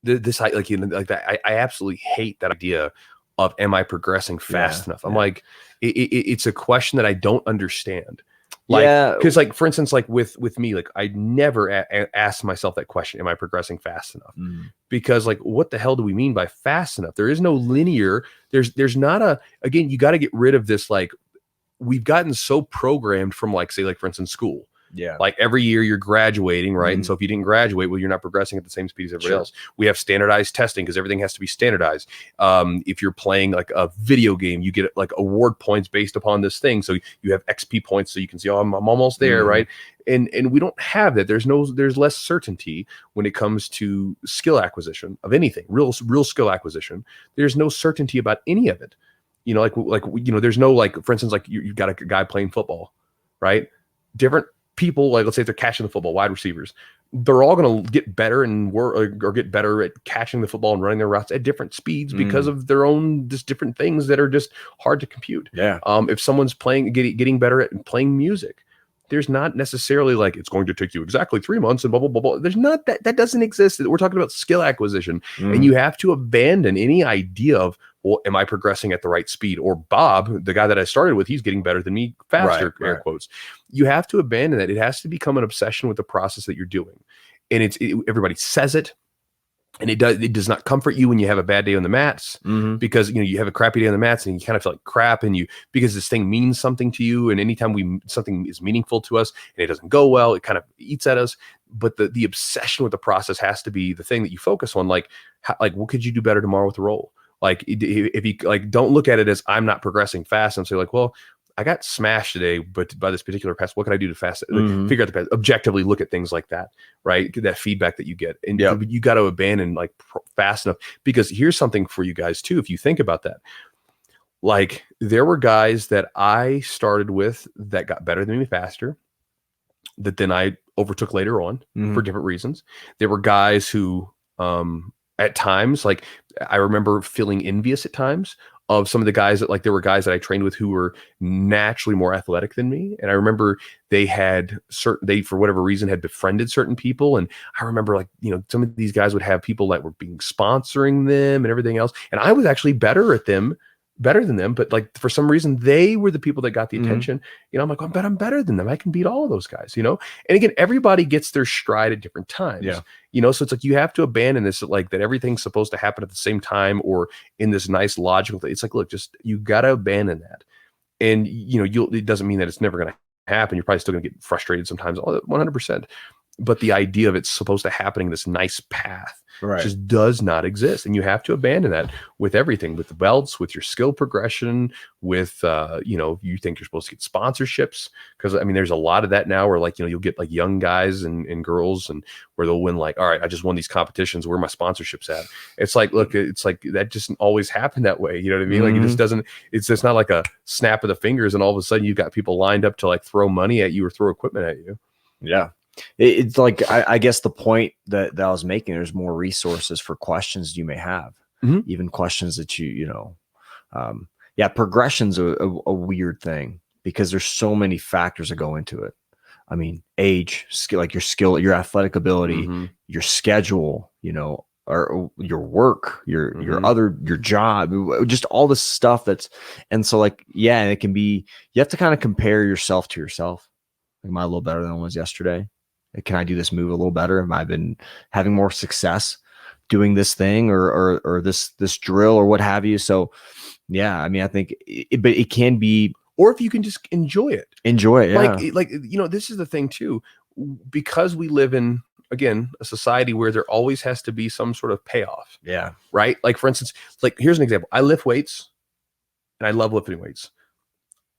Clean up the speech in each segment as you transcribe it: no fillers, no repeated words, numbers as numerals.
this like, you know, like that. I absolutely hate that idea of, am I progressing fast enough? I'm like, it's a question that I don't understand. Like, because like, for instance, like with me, like I never ask myself that question, am I progressing fast enough? Because like, what the hell do we mean by fast enough? There is no linear, there's not a, again, you got to get rid of this. Like, we've gotten so programmed from, like, say, like, for instance, school. Yeah. Like every year you're graduating, right? And so if you didn't graduate, well, you're not progressing at the same speed as everybody else. We have standardized testing because everything has to be standardized. If you're playing like a video game, you get like award points based upon this thing. So you have XP points, so you can see, oh, I'm almost there, right? And we don't have that. There's less certainty when it comes to skill acquisition of anything, real skill acquisition. There's no certainty about any of it. You know, like you know, there's no, like, for instance, like you've got a guy playing football, right? Different people, like, let's say if they're catching the football, wide receivers, they're all going to get better and work or get better at catching the football and running their routes at different speeds because of their own just different things that are just hard to compute. Yeah. If someone's getting better at playing music, there's not necessarily like, it's going to take you exactly 3 months and blah, blah, blah, blah. There's not that doesn't exist. We're talking about skill acquisition, and you have to abandon any idea of, well, am I progressing at the right speed? Or Bob, the guy that I started with, he's getting better than me faster, air quotes. You have to abandon that. It has to become an obsession with the process that you're doing. And everybody says it. And it does not comfort you when you have a bad day on the mats, because, you know, you have a crappy day on the mats and you kind of feel like crap, and because this thing means something to you. And anytime something is meaningful to us and it doesn't go well, it kind of eats at us. But the obsession with the process has to be the thing that you focus on. Like what could you do better tomorrow with the roll? Like, if you, like, don't look at it as, I'm not progressing fast, and say, like, well, I got smashed today, but by this particular pass, what can I do to figure out the pass? Objectively look at things like that, right? That feedback that you get, and you got to abandon like fast enough, because here's something for you guys too. If you think about that, like, there were guys that I started with that got better than me faster, that then I overtook later on for different reasons. There were guys who, at times, like, I remember feeling envious at times of some of the guys that, like, there were guys that I trained with who were naturally more athletic than me. And I remember they for whatever reason had befriended certain people. And I remember, like, you know, some of these guys would have people that were sponsoring them and everything else. And I was actually better than them, but like, for some reason they were the people that got the attention. You know, I'm like, I bet I'm better than them. I can beat all of those guys, you know? And again, everybody gets their stride at different times. You know, so it's like, you have to abandon this, like, that everything's supposed to happen at the same time or in this nice logical thing. It's like, look, just, you got to abandon that. And, you know, it doesn't mean that it's never going to happen. You're probably still going to get frustrated sometimes, 100%. But the idea of it's supposed to happening this nice path just does not exist. And you have to abandon that with everything, with the belts, with your skill progression, with, you know, you think you're supposed to get sponsorships. Because, I mean, there's a lot of that now where, like, you know, you'll get like young guys and girls, and where they'll win, like, all right, I just won these competitions, where are my sponsorships at? It's like, look, it's like, that just always happened that way. You know what I mean? Like, it just doesn't, it's just not like a snap of the fingers and all of a sudden you've got people lined up to, like, throw money at you or throw equipment at you. Yeah. It's like, I guess the point that I was making, there's more resources for questions you may have, even questions that you know, progression's a weird thing, because there's so many factors that go into it. I mean, age, skill, like your athletic ability, your schedule, you know, or your work, your job, just all this stuff and so, like, and it can be, you have to kind of compare yourself to yourself. Like, am I a little better than I was yesterday? Can I do this move a little better? Have I been having more success doing this thing or this drill or what have you? So, I mean, I think but it can be, or if you can just enjoy it. Yeah. Like, you know, this is the thing too, because we live in, again, a society where there always has to be some sort of payoff. Yeah. Right. Like, for instance, like, here's an example. I lift weights and I love lifting weights.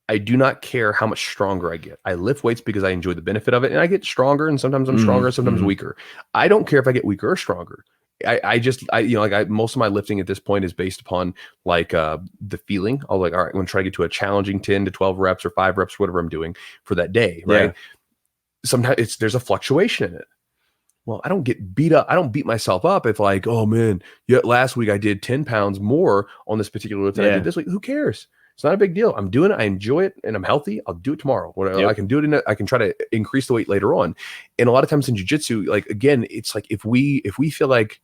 I do not care how much stronger I get. I lift weights because I enjoy the benefit of it, and I get stronger, and sometimes I'm stronger, sometimes weaker. I don't care if I get weaker or stronger. I you know, like, most of my lifting at this point is based upon, like, the feeling. I'll, like, all right, I'm going to try to get to a challenging 10 to 12 reps or 5 reps, whatever I'm doing for that day. Right. Sometimes there's a fluctuation in it. Well, I don't get beat up. I don't beat myself up if, like, oh man, last week I did 10 pounds more on this particular lift than I did this week. Who cares? It's not a big deal. I'm doing it. I enjoy it, and I'm healthy. I'll do it tomorrow. I can do it. I can try to increase the weight later on. And a lot of times in jiu-jitsu, like, again, it's like, if we feel like,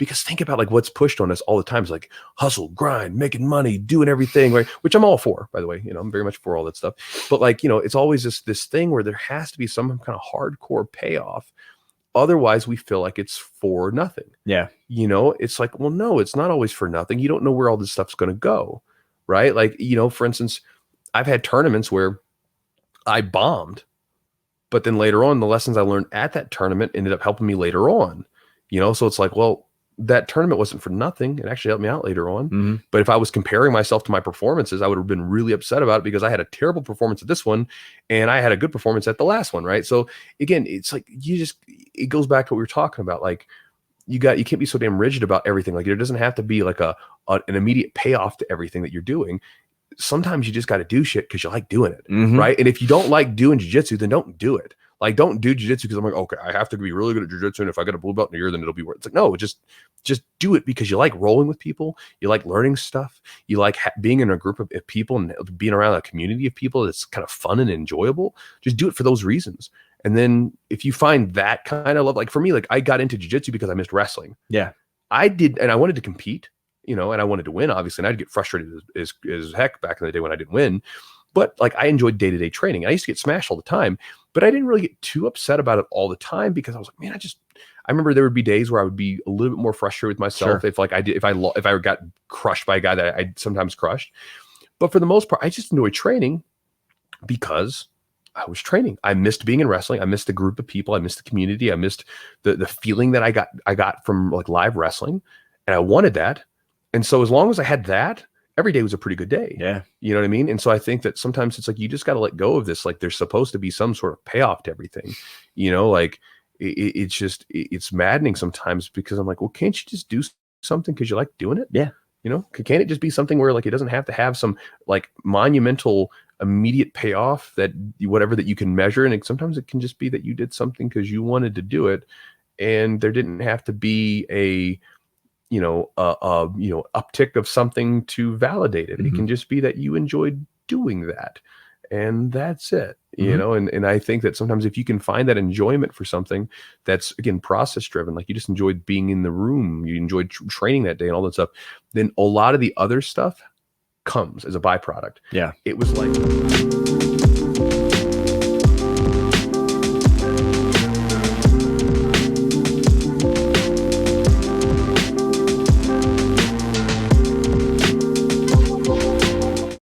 because think about like what's pushed on us all the time is like hustle, grind, making money, doing everything, right? Which I'm all for, by the way. You know, I'm very much for all that stuff. But like, you know, it's always this thing where there has to be some kind of hardcore payoff. Otherwise, we feel like it's for nothing. Yeah. You know, it's like, well, no, it's not always for nothing. You don't know where all this stuff's going to go, right? Like, you know, for instance, I've had tournaments where I bombed, but then later on, the lessons I learned at that tournament ended up helping me later on, you know? So it's like, well, that tournament wasn't for nothing. It actually helped me out later on. Mm-hmm. But if I was comparing myself to my performances, I would have been really upset about it because I had a terrible performance at this one and I had a good performance at the last one, right? So again, it's like it goes back to what we were talking about. Like you can't be so damn rigid about everything. Like there doesn't have to be like an immediate payoff to everything that you're doing. Sometimes you just got to do shit because you like doing it, right? And if you don't like doing jiu-jitsu, then don't do it. Like, don't do jiu-jitsu because I'm like, okay, I have to be really good at jiu-jitsu, and if I get a blue belt in a year, then it'll be worth it. It's like, no, just do it because you like rolling with people, you like learning stuff, you like being in a group of people and being around a community of people that's kind of fun and enjoyable. Just do it for those reasons. And then if you find that kind of love, like for me, like I got into jiu-jitsu because I missed wrestling. Yeah, I did, and I wanted to compete, you know, and I wanted to win, obviously, and I'd get frustrated as heck back in the day when I didn't win. But like I enjoyed day-to-day training. I used to get smashed all the time, but I didn't really get too upset about it all the time because I was like, man, I remember there would be days where I would be a little bit more frustrated with myself if like if I got crushed by a guy that I sometimes crushed. But for the most part, I just enjoyed training because I was training. I missed being in wrestling. I missed the group of people. I missed the community. I missed the feeling that I got from like live wrestling, and I wanted that. And so as long as I had that, every day was a pretty good day. Yeah. You know what I mean? And so I think that sometimes it's like, you just got to let go of this. Like there's supposed to be some sort of payoff to everything, you know, like it's maddening sometimes because I'm like, well, can't you just do something because you like doing it? Yeah. You know, can't it just be something where like, it doesn't have to have some like monumental immediate payoff that whatever that you can measure. And sometimes it can just be that you did something because you wanted to do it. And there didn't have to be a uptick of something to validate it. It can just be that you enjoyed doing that, and that's it, you know? And I think that sometimes if you can find that enjoyment for something that's, again, process driven, like you just enjoyed being in the room, you enjoyed training that day and all that stuff, then a lot of the other stuff comes as a byproduct. Yeah. It was like